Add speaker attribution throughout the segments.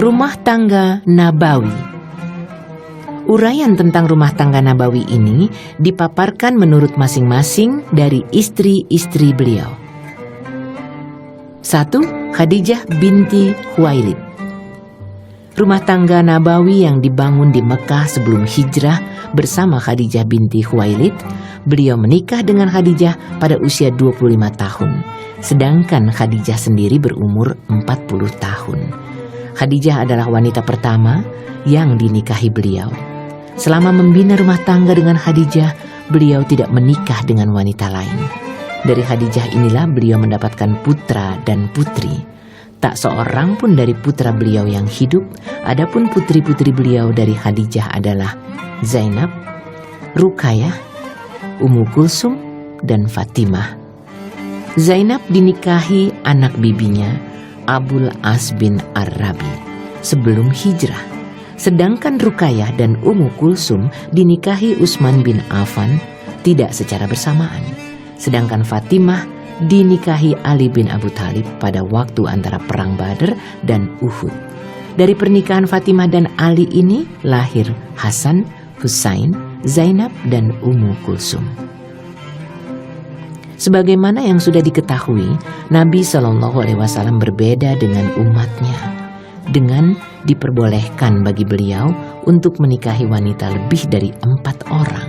Speaker 1: Rumah tangga Nabawi. Uraian tentang rumah tangga Nabawi ini dipaparkan menurut masing-masing dari istri-istri beliau. 1. Khadijah binti Khuwailid. Rumah tangga Nabawi yang dibangun di Mekah sebelum hijrah bersama Khadijah binti Khuwailid. Beliau menikah dengan Khadijah pada usia 25 tahun, sedangkan Khadijah sendiri berumur 40 tahun. Khadijah adalah wanita pertama yang dinikahi beliau. Selama membina rumah tangga dengan Khadijah, beliau tidak menikah dengan wanita lain. Dari Khadijah inilah beliau mendapatkan putra dan putri. Tak seorang pun dari putra beliau yang hidup, adapun putri-putri beliau dari Khadijah adalah Zainab, Ruqayyah, Ummu Kulsum, dan Fatimah. Zainab dinikahi anak bibinya, Abul As bin Ar-Rabi, sebelum hijrah. Sedangkan Ruqayyah dan Ummu Kulsum dinikahi Utsman bin Affan tidak secara bersamaan. Sedangkan Fatimah dinikahi Ali bin Abu Thalib pada waktu antara Perang Badar dan Uhud. Dari pernikahan Fatimah dan Ali ini lahir Hasan, Husain, Zainab, dan Ummu Kulsum. Sebagaimana yang sudah diketahui, Nabi SAW berbeda dengan umatnya, dengan diperbolehkan bagi beliau untuk menikahi wanita lebih dari 4 orang.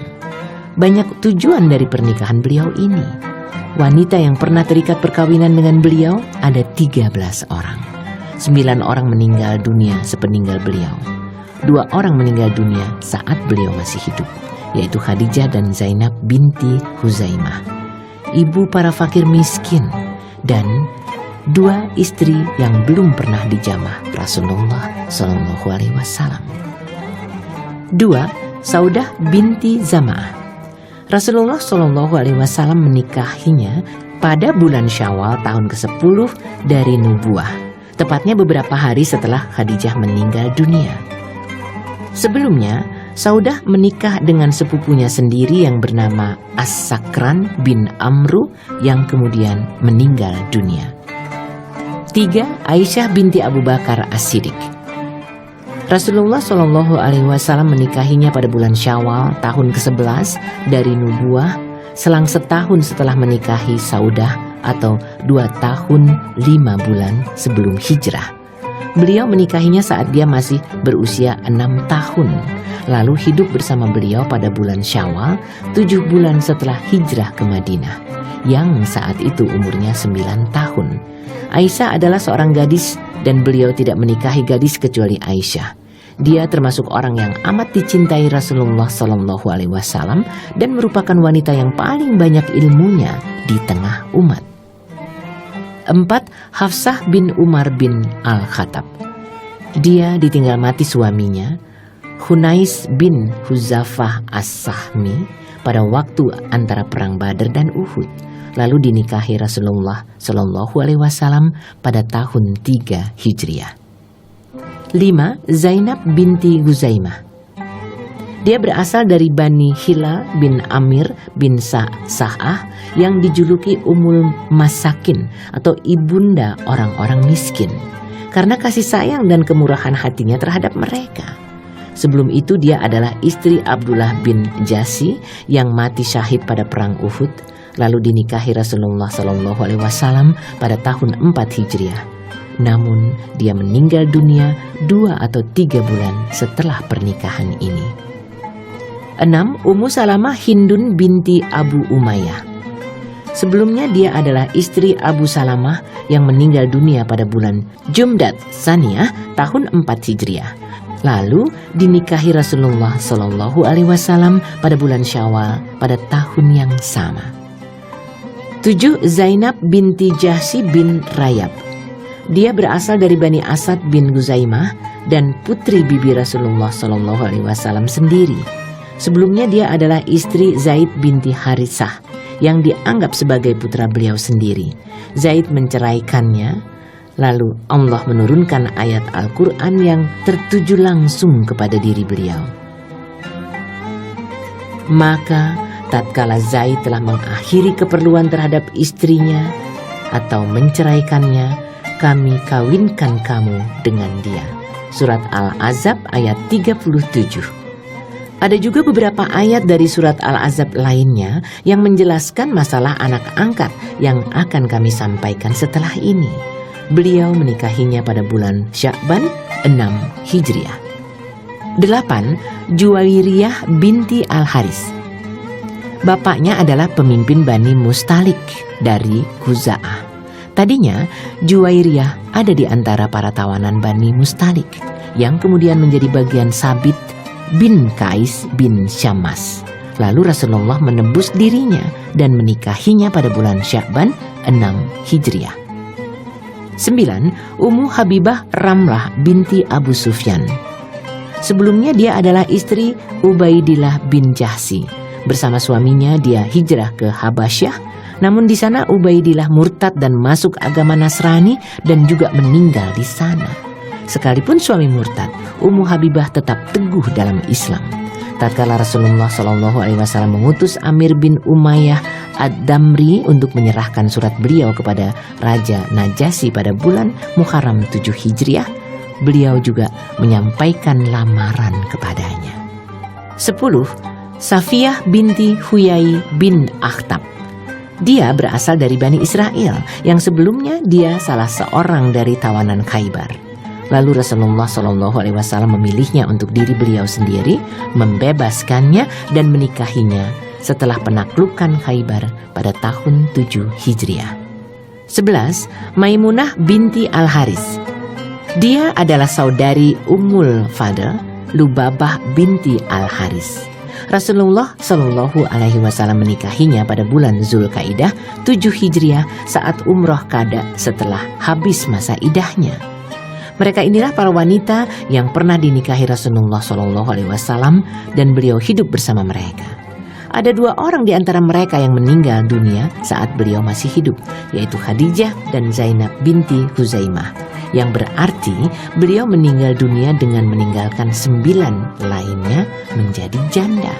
Speaker 1: Banyak tujuan dari pernikahan beliau ini. Wanita yang pernah terikat perkawinan dengan beliau ada 13 orang. 9 orang meninggal dunia sepeninggal beliau. 2 orang meninggal dunia saat beliau masih hidup, yaitu Khadijah dan Zainab binti Huzaimah, ibu para fakir miskin, dan 2 istri yang belum pernah dijamah Rasulullah SAW. 2. Saudah binti Zam'ah. Rasulullah SAW menikahinya pada bulan Syawal tahun ke-10 dari nubuah, tepatnya beberapa hari setelah Khadijah meninggal dunia. Sebelumnya, Saudah menikah dengan sepupunya sendiri yang bernama As-Sakran bin Amru yang kemudian meninggal dunia. 3. Aisyah binti Abu Bakar As-Siddiq. Rasulullah SAW menikahinya pada bulan Syawal tahun ke-11 dari nubuah, selang setahun setelah menikahi Saudah atau 2 tahun 5 bulan sebelum hijrah. Beliau menikahinya saat dia masih berusia 6 tahun, lalu hidup bersama beliau pada bulan Syawal 7 bulan setelah hijrah ke Madinah, yang saat itu umurnya 9 tahun. Aisyah adalah seorang gadis dan beliau tidak menikahi gadis kecuali Aisyah. Dia termasuk orang yang amat dicintai Rasulullah SAW dan merupakan wanita yang paling banyak ilmunya di tengah umat. 4. Hafsah bin Umar bin Al-Khattab. Dia ditinggal mati suaminya, Hunais bin Huzafah As-Sahmi, pada waktu antara Perang Badar dan Uhud, lalu dinikahi Rasulullah SAW pada tahun 3 Hijriah. 5. Zainab binti Huzaimah. Dia berasal dari Bani Hilal bin Amir bin Sa'ah yang dijuluki Ummul Masakin atau ibunda orang-orang miskin, karena kasih sayang dan kemurahan hatinya terhadap mereka. Sebelum itu dia adalah istri Abdullah bin Jasi yang mati syahid pada Perang Uhud, lalu dinikahi Rasulullah SAW pada tahun 4 Hijriah. Namun dia meninggal dunia 2 atau 3 bulan setelah pernikahan ini. 6. Ummu Salamah Hindun binti Abu Umayyah. Sebelumnya dia adalah istri Abu Salamah yang meninggal dunia pada bulan Jumdat Saniyah tahun 4 Hijriah. Lalu dinikahi Rasulullah SAW pada bulan Syawal pada tahun yang sama. 7. Zainab binti Jahsy bin Rayab. Dia berasal dari Bani Asad bin Huzaimah dan putri bibi Rasulullah SAW sendiri. Sebelumnya dia adalah istri Zaid binti Haritsah yang dianggap sebagai putra beliau sendiri. Zaid menceraikannya, lalu Allah menurunkan ayat Al-Quran yang tertuju langsung kepada diri beliau. Maka tatkala Zaid telah mengakhiri keperluan terhadap istrinya atau menceraikannya, kami kawinkan kamu dengan dia. surat Al-Ahzab ayat 37. Ada juga beberapa ayat dari surat Al-Ahzab lainnya yang menjelaskan masalah anak angkat yang akan kami sampaikan setelah ini. Beliau menikahinya pada bulan Sya'ban 6 Hijriah. 8. Juwairiyah binti Al-Haris. Bapaknya adalah pemimpin Bani Mustalik dari Khuza'ah. Tadinya Juwairiyah ada di antara para tawanan Bani Mustalik yang kemudian menjadi bagian Sabit bin Qais bin Syammas. Lalu Rasulullah menebus dirinya dan menikahinya pada bulan Sya'ban 6 Hijriah. 9. Ummu Habibah Ramlah binti Abu Sufyan. Sebelumnya dia adalah istri Ubaidillah bin Jahsi. Bersama suaminya dia hijrah ke Habasyah, namun di sana Ubaidillah murtad dan masuk agama Nasrani dan juga meninggal di sana. Sekalipun suami murtad, Ummu Habibah tetap teguh dalam Islam. Tatkala Rasulullah SAW mengutus Amir bin Umayyah Ad-Damri untuk menyerahkan surat beliau kepada Raja Najasyi pada bulan Muharram 7 Hijriah, beliau juga menyampaikan lamaran kepadanya. 10. Safiyah binti Huyai bin Akhtab. Dia berasal dari Bani Israel yang sebelumnya dia salah seorang dari tawanan Khaybar. Lalu Rasulullah SAW memilihnya untuk diri beliau sendiri, membebaskannya dan menikahinya setelah penaklukan Khaybar pada tahun 7 Hijriah. 11. Maimunah binti Al-Haris. Dia adalah saudari Ummul Fadl Lubabah binti Al-Haris. Rasulullah SAW menikahinya pada bulan Zulkaidah 7 Hijriah saat umroh qada setelah habis masa idahnya. Mereka inilah para wanita yang pernah dinikahi Rasulullah SAW dan beliau hidup bersama mereka. Ada 2 orang di antara mereka yang meninggal dunia saat beliau masih hidup, yaitu Khadijah dan Zainab binti Huzaimah, yang berarti beliau meninggal dunia dengan meninggalkan 9 lainnya menjadi janda.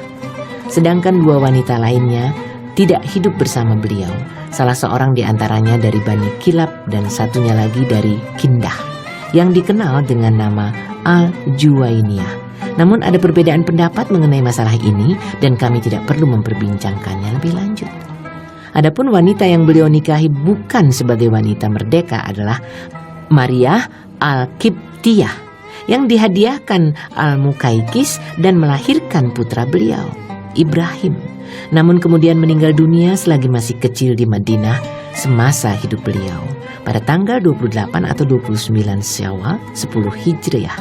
Speaker 1: Sedangkan 2 wanita lainnya tidak hidup bersama beliau, salah seorang di antaranya dari Bani Kilab dan satunya lagi dari Kindah, yang dikenal dengan nama Al-Juwainiyah. Namun ada perbedaan pendapat mengenai masalah ini dan kami tidak perlu memperbincangkannya lebih lanjut. Adapun wanita yang beliau nikahi bukan sebagai wanita merdeka adalah Maryah Al-Qibtiyah yang dihadiahkan Al-Mukaikis dan melahirkan putra beliau, Ibrahim. Namun kemudian meninggal dunia selagi masih kecil di Madinah semasa hidup beliau pada tanggal 28 atau 29 Syawal 10 Hijriah,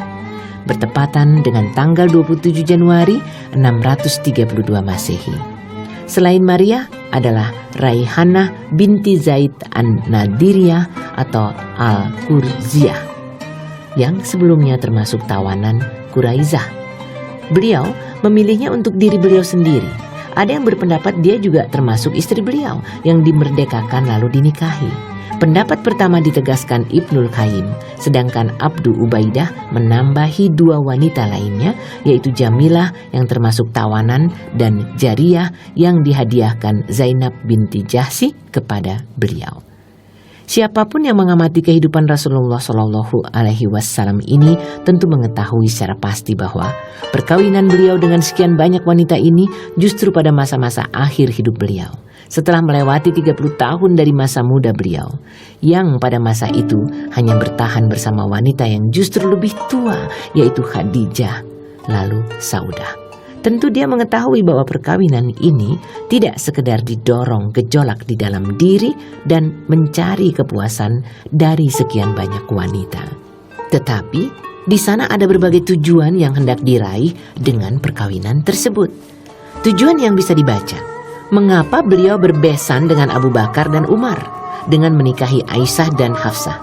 Speaker 1: bertepatan dengan tanggal 27 Januari 632 Masehi. Selain Maria adalah Raihanah binti Zaid an-Nadiriyah atau Al-Qurziyah yang sebelumnya termasuk tawanan Quraizah. Beliau memilihnya untuk diri beliau sendiri. Ada yang berpendapat dia juga termasuk istri beliau yang dimerdekakan lalu dinikahi. Pendapat pertama ditegaskan Ibnul Qayyim, sedangkan Abdu Ubaidah menambahi 2 wanita lainnya, yaitu Jamilah yang termasuk tawanan dan Jariyah yang dihadiahkan Zainab binti Jahsi kepada beliau. Siapapun yang mengamati kehidupan Rasulullah SAW ini tentu mengetahui secara pasti bahwa perkawinan beliau dengan sekian banyak wanita ini justru pada masa-masa akhir hidup beliau, setelah melewati 30 tahun dari masa muda beliau, yang pada masa itu hanya bertahan bersama wanita yang justru lebih tua, yaitu Khadijah, lalu Saudah. Tentu dia mengetahui bahwa perkawinan ini tidak sekedar didorong gejolak di dalam diri dan mencari kepuasan dari sekian banyak wanita. Tetapi di sana ada berbagai tujuan yang hendak diraih dengan perkawinan tersebut. Tujuan yang bisa dibaca, mengapa beliau berbesan dengan Abu Bakar dan Umar dengan menikahi Aisyah dan Hafsah?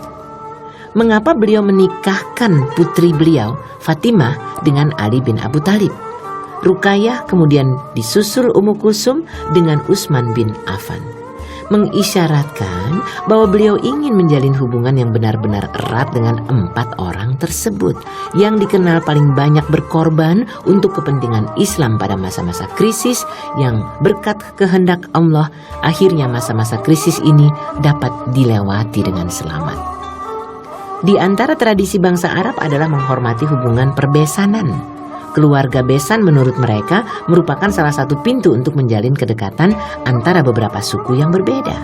Speaker 1: Mengapa beliau menikahkan putri beliau Fatimah dengan Ali bin Abu Thalib? Ruqayyah kemudian disusul Ummu Kulsum dengan Utsman bin Affan, mengisyaratkan bahwa beliau ingin menjalin hubungan yang benar-benar erat dengan 4 orang tersebut yang dikenal paling banyak berkorban untuk kepentingan Islam pada masa-masa krisis, yang berkat kehendak Allah akhirnya masa-masa krisis ini dapat dilewati dengan selamat. Di antara tradisi bangsa Arab adalah menghormati hubungan perbesanan. Keluarga besan menurut mereka merupakan salah satu pintu untuk menjalin kedekatan antara beberapa suku yang berbeda.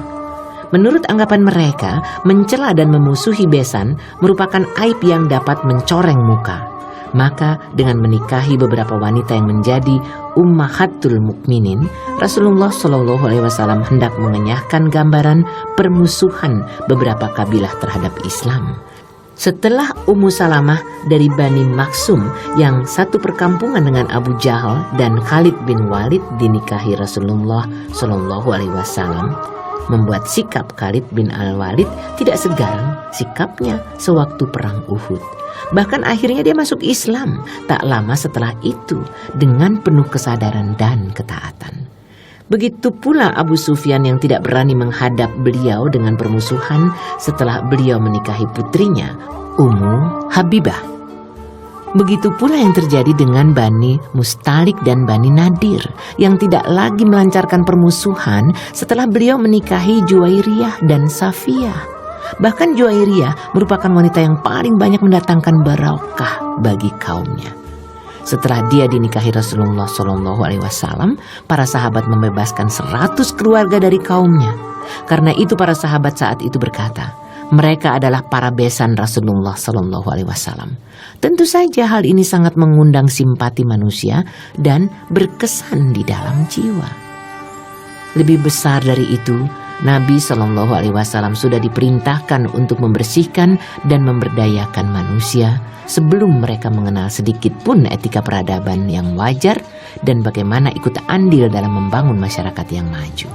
Speaker 1: Menurut anggapan mereka, mencela dan memusuhi besan merupakan aib yang dapat mencoreng muka. Maka dengan menikahi beberapa wanita yang menjadi ummahatul mukminin, Rasulullah SAW hendak mengenyahkan gambaran permusuhan beberapa kabilah terhadap Islam. Setelah Ummu Salamah dari Bani Maksum yang satu perkampungan dengan Abu Jahal dan Khalid bin Walid dinikahi Rasulullah SAW, membuat sikap Khalid bin Al-Walid tidak segarang sikapnya sewaktu perang Uhud. Bahkan akhirnya dia masuk Islam tak lama setelah itu dengan penuh kesadaran dan ketaatan. Begitu pula Abu Sufyan yang tidak berani menghadap beliau dengan permusuhan setelah beliau menikahi putrinya, Ummu Habibah. Begitu pula yang terjadi dengan Bani Mustalik dan Bani Nadir yang tidak lagi melancarkan permusuhan setelah beliau menikahi Juwairiyah dan Safiyah. Bahkan Juwairiyah merupakan wanita yang paling banyak mendatangkan barokah bagi kaumnya. Setelah dia dinikahi Rasulullah SAW, para sahabat membebaskan 100 keluarga dari kaumnya. Karena itu para sahabat saat itu berkata, mereka adalah para besan Rasulullah SAW. Tentu saja hal ini sangat mengundang simpati manusia dan berkesan di dalam jiwa. Lebih besar dari itu, Nabi SAW sudah diperintahkan untuk membersihkan dan memberdayakan manusia sebelum mereka mengenal sedikit pun etika peradaban yang wajar dan bagaimana ikut andil dalam membangun masyarakat yang maju.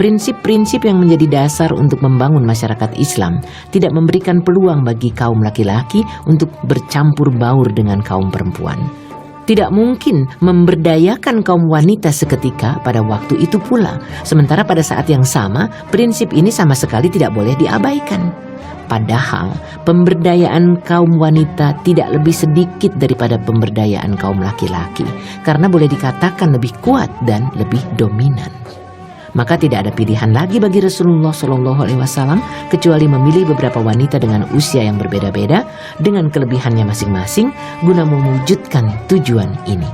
Speaker 1: Prinsip-prinsip yang menjadi dasar untuk membangun masyarakat Islam tidak memberikan peluang bagi kaum laki-laki untuk bercampur baur dengan kaum perempuan. Tidak mungkin memberdayakan kaum wanita seketika pada waktu itu pula. Sementara pada saat yang sama, prinsip ini sama sekali tidak boleh diabaikan. Padahal pemberdayaan kaum wanita tidak lebih sedikit daripada pemberdayaan kaum laki-laki, karena boleh dikatakan lebih kuat dan lebih dominan. Maka tidak ada pilihan lagi bagi Rasulullah SAW kecuali memilih beberapa wanita dengan usia yang berbeda-beda dengan kelebihannya masing-masing guna mewujudkan tujuan ini.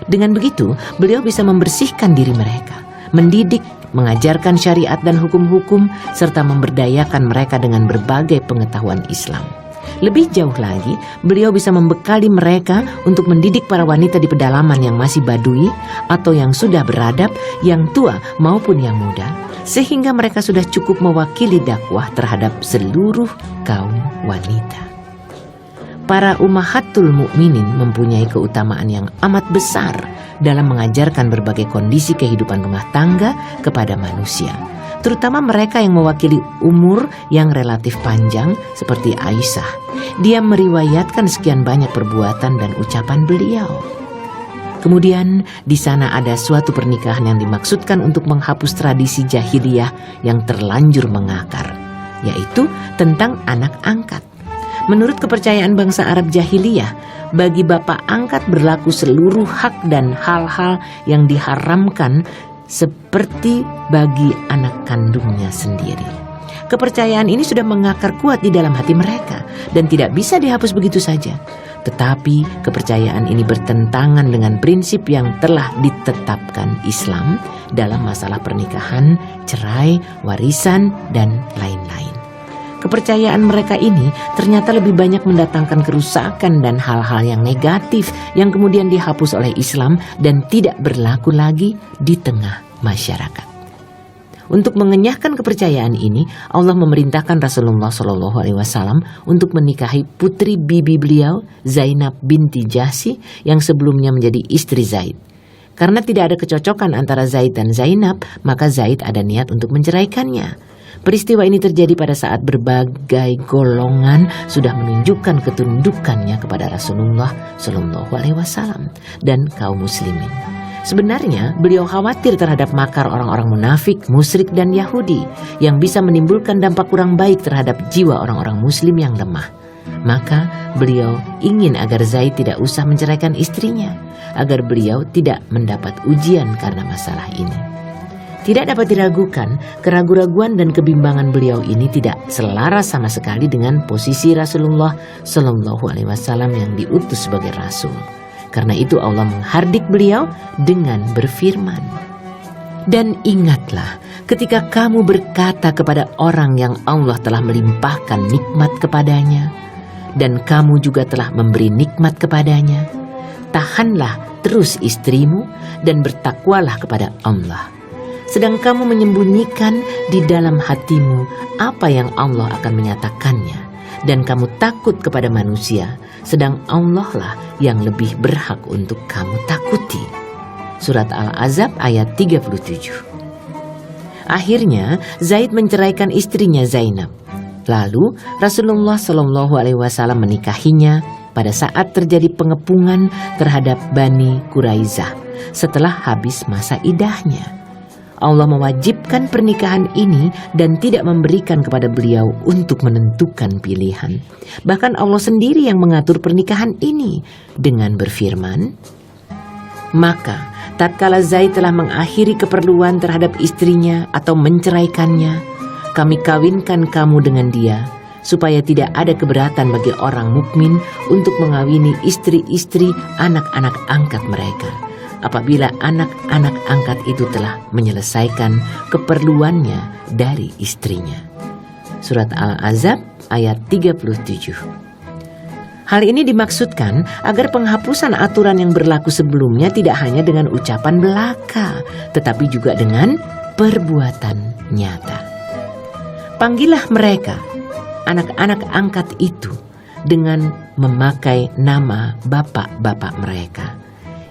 Speaker 1: Dengan begitu, beliau bisa membersihkan diri mereka, mendidik, mengajarkan syariat dan hukum-hukum, serta memberdayakan mereka dengan berbagai pengetahuan Islam. Lebih jauh lagi, beliau bisa membekali mereka untuk mendidik para wanita di pedalaman yang masih badui atau yang sudah beradab, yang tua maupun yang muda, sehingga mereka sudah cukup mewakili dakwah terhadap seluruh kaum wanita. Para ummahatul mukminin mempunyai keutamaan yang amat besar dalam mengajarkan berbagai kondisi kehidupan rumah tangga kepada manusia, terutama mereka yang mewakili umur yang relatif panjang seperti Aisyah. Dia meriwayatkan sekian banyak perbuatan dan ucapan beliau. Kemudian di sana ada suatu pernikahan yang dimaksudkan untuk menghapus tradisi jahiliyah yang terlanjur mengakar, yaitu tentang anak angkat. Menurut kepercayaan bangsa Arab jahiliyah, bagi bapak angkat berlaku seluruh hak dan hal-hal yang diharamkan seperti bagi anak kandungnya sendiri. Kepercayaan ini sudah mengakar kuat di dalam hati mereka dan tidak bisa dihapus begitu saja. Tetapi kepercayaan ini bertentangan dengan prinsip yang telah ditetapkan Islam dalam masalah pernikahan, cerai, warisan, dan lain-lain. Kepercayaan mereka ini ternyata lebih banyak mendatangkan kerusakan dan hal-hal yang negatif yang kemudian dihapus oleh Islam dan tidak berlaku lagi di tengah masyarakat. Untuk mengenyahkan kepercayaan ini, Allah memerintahkan Rasulullah SAW untuk menikahi putri bibi beliau, Zainab binti Jahsy, yang sebelumnya menjadi istri Zaid. Karena tidak ada kecocokan antara Zaid dan Zainab, maka Zaid ada niat untuk menceraikannya. Peristiwa ini terjadi pada saat berbagai golongan sudah menunjukkan ketundukannya kepada Rasulullah SAW dan kaum muslimin. Sebenarnya beliau khawatir terhadap makar orang-orang munafik, musyrik dan Yahudi yang bisa menimbulkan dampak kurang baik terhadap jiwa orang-orang muslim yang lemah. Maka beliau ingin agar Zaid tidak usah menceraikan istrinya, agar beliau tidak mendapat ujian karena masalah ini. Tidak dapat diragukan, keraguan-raguan dan kebimbangan beliau ini tidak selaras sama sekali dengan posisi Rasulullah Shallallahu Alaihi Wasallam yang diutus sebagai Rasul. Karena itu Allah menghardik beliau dengan berfirman, "Dan ingatlah ketika kamu berkata kepada orang yang Allah telah melimpahkan nikmat kepadanya, dan kamu juga telah memberi nikmat kepadanya, tahanlah terus istrimu dan bertakwalah kepada Allah. Sedang kamu menyembunyikan di dalam hatimu apa yang Allah akan menyatakannya, dan kamu takut kepada manusia, sedang Allah lah yang lebih berhak untuk kamu takuti." Surat Al-Ahzab ayat 37. Akhirnya Zaid menceraikan istrinya Zainab. Lalu Rasulullah Shallallahu Alaihi Wasallam menikahinya pada saat terjadi pengepungan terhadap Bani Quraizah setelah habis masa idahnya. Allah mewajibkan pernikahan ini dan tidak memberikan kepada beliau untuk menentukan pilihan. Bahkan Allah sendiri yang mengatur pernikahan ini dengan berfirman, "Maka tatkala Zaid telah mengakhiri keperluan terhadap istrinya atau menceraikannya, kami kawinkan kamu dengan dia, supaya tidak ada keberatan bagi orang mukmin untuk mengawini istri-istri anak-anak angkat mereka, apabila anak-anak angkat itu telah menyelesaikan keperluannya dari istrinya." Surat Al-Ahzab ayat 37. Hal ini dimaksudkan agar penghapusan aturan yang berlaku sebelumnya tidak hanya dengan ucapan belaka, tetapi juga dengan perbuatan nyata. Panggillah mereka, anak-anak angkat itu, dengan memakai nama bapak-bapak mereka.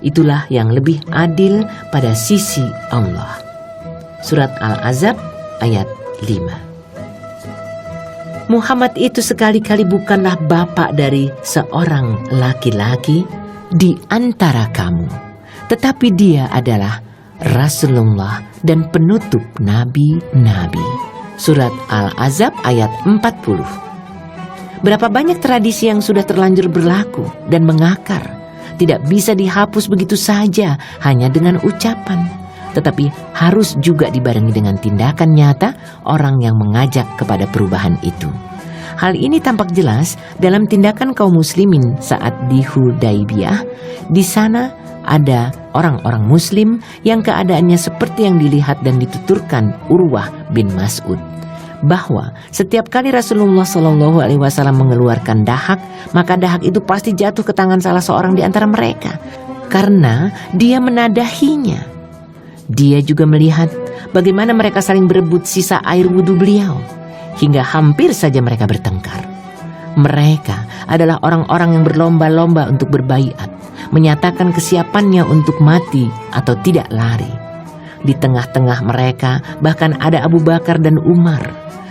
Speaker 1: Itulah yang lebih adil pada sisi Allah. Surat Al-Ahzab ayat 5. Muhammad itu sekali-kali bukanlah bapak dari seorang laki-laki di antara kamu, tetapi dia adalah Rasulullah dan penutup nabi-nabi. Surat Al-Ahzab ayat 40. Berapa banyak tradisi yang sudah terlanjur berlaku dan mengakar, tidak bisa dihapus begitu saja hanya dengan ucapan, tetapi harus juga dibarengi dengan tindakan nyata orang yang mengajak kepada perubahan itu. Hal ini tampak jelas dalam tindakan kaum muslimin saat di Hudaybiyah. Di sana ada orang-orang muslim yang keadaannya seperti yang dilihat dan dituturkan Urwah bin Mas'ud, bahwa setiap kali Rasulullah Shallallahu Alaihi Wasallam mengeluarkan dahak, maka dahak itu pasti jatuh ke tangan salah seorang di antara mereka karena dia menadahinya. Dia juga melihat bagaimana mereka saling berebut sisa air wudhu beliau, hingga hampir saja mereka bertengkar. Mereka adalah orang-orang yang berlomba-lomba untuk berbaiat, menyatakan kesiapannya untuk mati atau tidak lari. Di tengah-tengah mereka bahkan ada Abu Bakar dan Umar.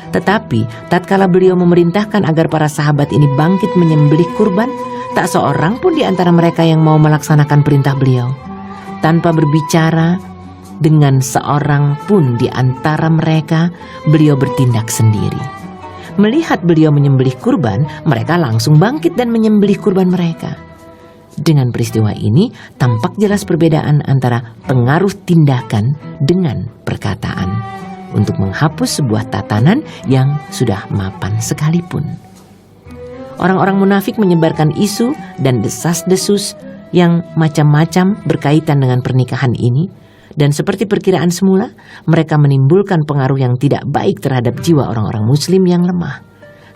Speaker 1: Tetapi tatkala beliau memerintahkan agar para sahabat ini bangkit menyembelih kurban, tak seorang pun di antara mereka yang mau melaksanakan perintah beliau. Tanpa berbicara dengan seorang pun di antara mereka, beliau bertindak sendiri. Melihat beliau menyembelih kurban, mereka langsung bangkit dan menyembelih kurban mereka. Dengan peristiwa ini tampak jelas perbedaan antara pengaruh tindakan dengan perkataan untuk menghapus sebuah tatanan yang sudah mapan sekalipun. Orang-orang munafik menyebarkan isu dan desas-desus yang macam-macam berkaitan dengan pernikahan ini, dan seperti perkiraan semula, mereka menimbulkan pengaruh yang tidak baik terhadap jiwa orang-orang muslim yang lemah.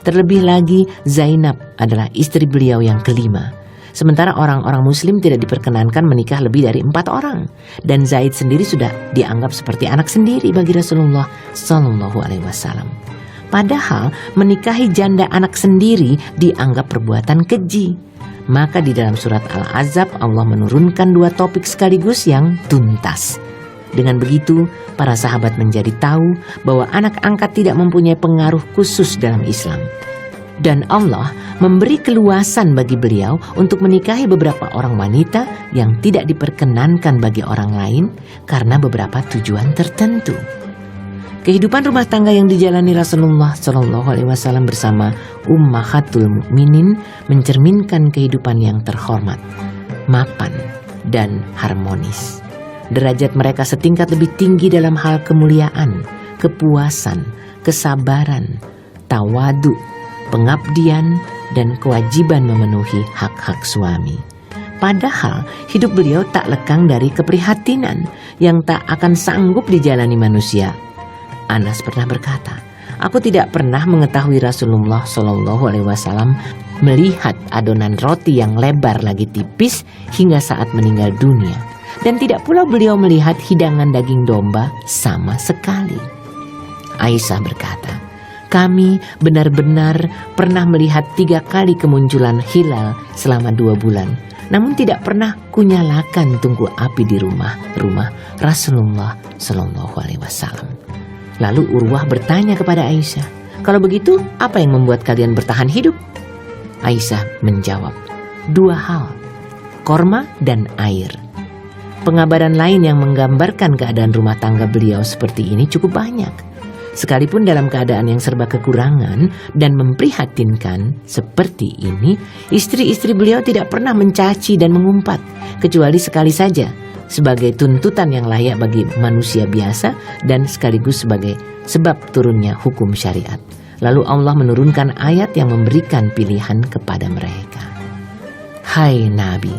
Speaker 1: Terlebih lagi, Zainab adalah istri beliau yang kelima. Sementara orang-orang muslim tidak diperkenankan menikah lebih dari 4 orang. Dan Zaid sendiri sudah dianggap seperti anak sendiri bagi Rasulullah Shallallahu Alaihi Wasallam. Padahal menikahi janda anak sendiri dianggap perbuatan keji. Maka di dalam surat Al-Ahzab Allah menurunkan 2 topik sekaligus yang tuntas. Dengan begitu, para sahabat menjadi tahu bahwa anak angkat tidak mempunyai pengaruh khusus dalam Islam. Dan Allah memberi keluasan bagi beliau untuk menikahi beberapa orang wanita yang tidak diperkenankan bagi orang lain karena beberapa tujuan tertentu. Kehidupan rumah tangga yang dijalani Rasulullah Shallallahu Alaihi Wasallam bersama Ummahatul Mukminin mencerminkan kehidupan yang terhormat, mapan, dan harmonis. Derajat mereka setingkat lebih tinggi dalam hal kemuliaan, kepuasan, kesabaran, tawadu, pengabdian, dan kewajiban memenuhi hak-hak suami. Padahal hidup beliau tak lekang dari keprihatinan yang tak akan sanggup dijalani manusia. Anas pernah berkata, "Aku tidak pernah mengetahui Rasulullah SAW melihat adonan roti yang lebar lagi tipis hingga saat meninggal dunia. Dan tidak pula beliau melihat hidangan daging domba sama sekali." Aisyah berkata, "Kami benar-benar pernah melihat 3 kali kemunculan hilal selama 2 bulan. Namun tidak pernah kunyalakan tungku api di rumah Rasulullah SAW." Lalu Urwah bertanya kepada Aisyah, "Kalau begitu, apa yang membuat kalian bertahan hidup?" Aisyah menjawab, 2 hal, korma dan air. Pengabaran lain yang menggambarkan keadaan rumah tangga beliau seperti ini cukup banyak. Sekalipun dalam keadaan yang serba kekurangan dan memprihatinkan seperti ini, istri-istri beliau tidak pernah mencaci dan mengumpat, kecuali sekali saja, sebagai tuntutan yang layak bagi manusia biasa dan sekaligus sebagai sebab turunnya hukum syariat. Lalu Allah menurunkan ayat yang memberikan pilihan kepada mereka. "Hai Nabi,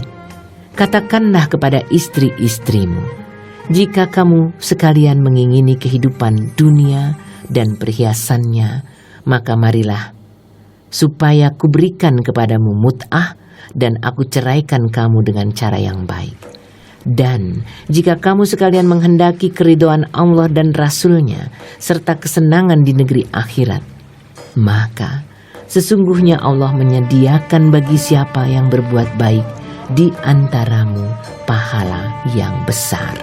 Speaker 1: katakanlah kepada istri-istrimu, jika kamu sekalian mengingini kehidupan dunia dan perhiasannya, maka marilah supaya kuberikan kepadamu mut'ah dan aku ceraikan kamu dengan cara yang baik. Dan jika kamu sekalian menghendaki keridhaan Allah dan Rasul-Nya serta kesenangan di negeri akhirat, maka sesungguhnya Allah menyediakan bagi siapa yang berbuat baik di antaramu pahala yang besar."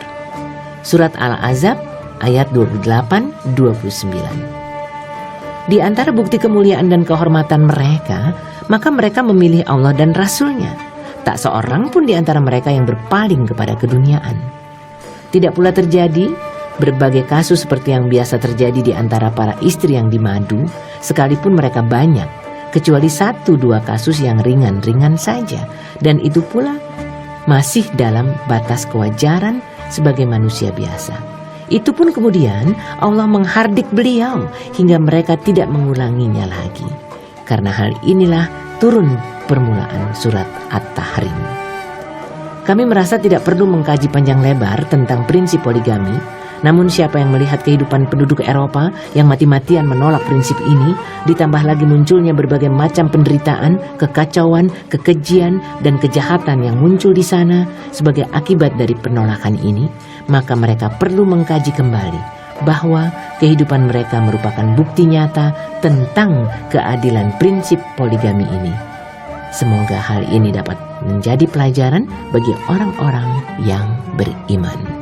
Speaker 1: Surat Al-Ahzab ayat 28-29. Di antara bukti kemuliaan dan kehormatan mereka, maka mereka memilih Allah dan Rasul-Nya. Tak seorang pun di antara mereka yang berpaling kepada keduniaan. Tidak pula terjadi berbagai kasus seperti yang biasa terjadi di antara para istri yang dimadu, sekalipun mereka banyak, kecuali 1-2 kasus yang ringan-ringan saja, dan itu pula masih dalam batas kewajaran sebagai manusia biasa. Itu pun kemudian Allah menghardik beliau hingga mereka tidak mengulanginya lagi. Karena hal inilah turun permulaan surat At-Tahrim. Kami merasa tidak perlu mengkaji panjang lebar tentang prinsip poligami. Namun siapa yang melihat kehidupan penduduk Eropa yang mati-matian menolak prinsip ini, ditambah lagi munculnya berbagai macam penderitaan, kekacauan, kekejian, dan kejahatan yang muncul di sana sebagai akibat dari penolakan ini, maka mereka perlu mengkaji kembali bahwa kehidupan mereka merupakan bukti nyata tentang keadilan prinsip poligami ini. Semoga hal ini dapat menjadi pelajaran bagi orang-orang yang beriman.